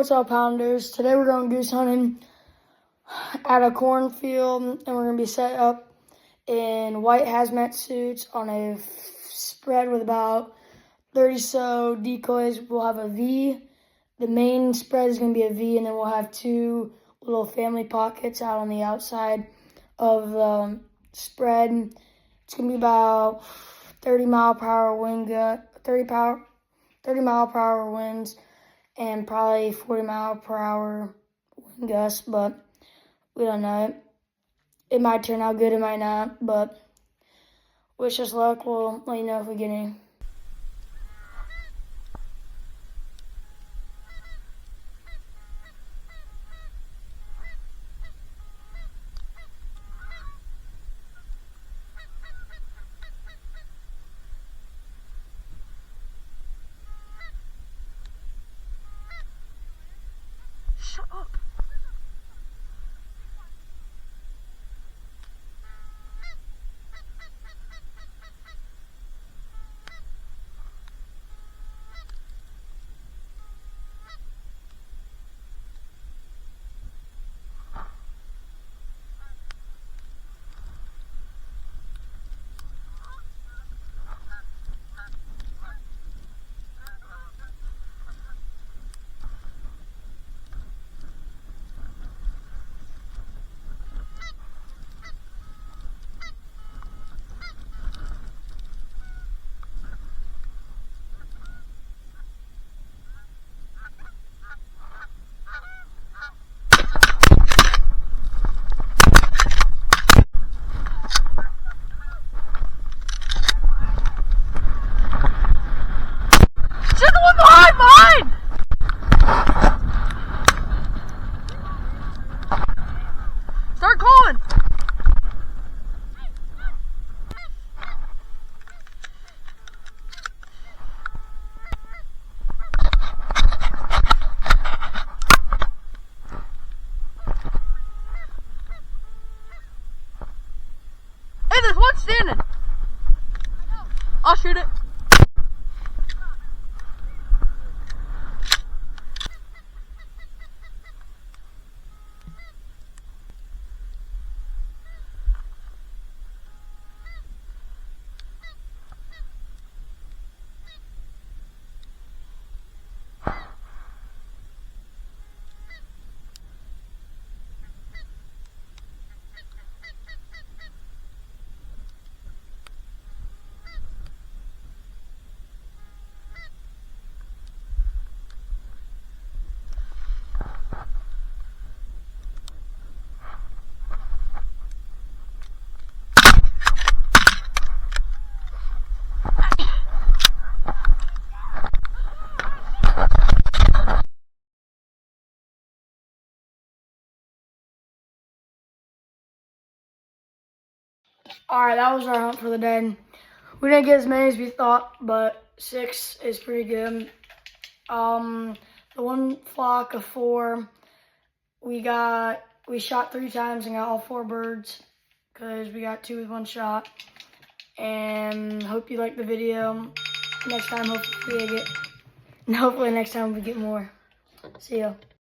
What's up, Pounders? Today we're going goose hunting at a cornfield, and we're going to be set up in white hazmat suits on a spread with about 30 so decoys. We'll have a V. The main spread is going to be a V, and then we'll have two little family pockets out on the outside of the spread. It's going to be about 30 mile per hour wind gust, 30 mile per hour winds, and probably 40 mile per hour wind gusts, but we don't know. It might turn out good, it might not, but wish us luck. We'll let you know if we get any. Shut up. Start calling! Hey, there's one standing! I'll shoot it. Alright, that was our hunt for the day. We didn't get as many as we thought, but 6 is pretty good. The one flock of 4, we shot 3 times and got all 4 birds because we got 2 with 1 shot. And hope you liked the video. Next time, hopefully next time we get more. See ya.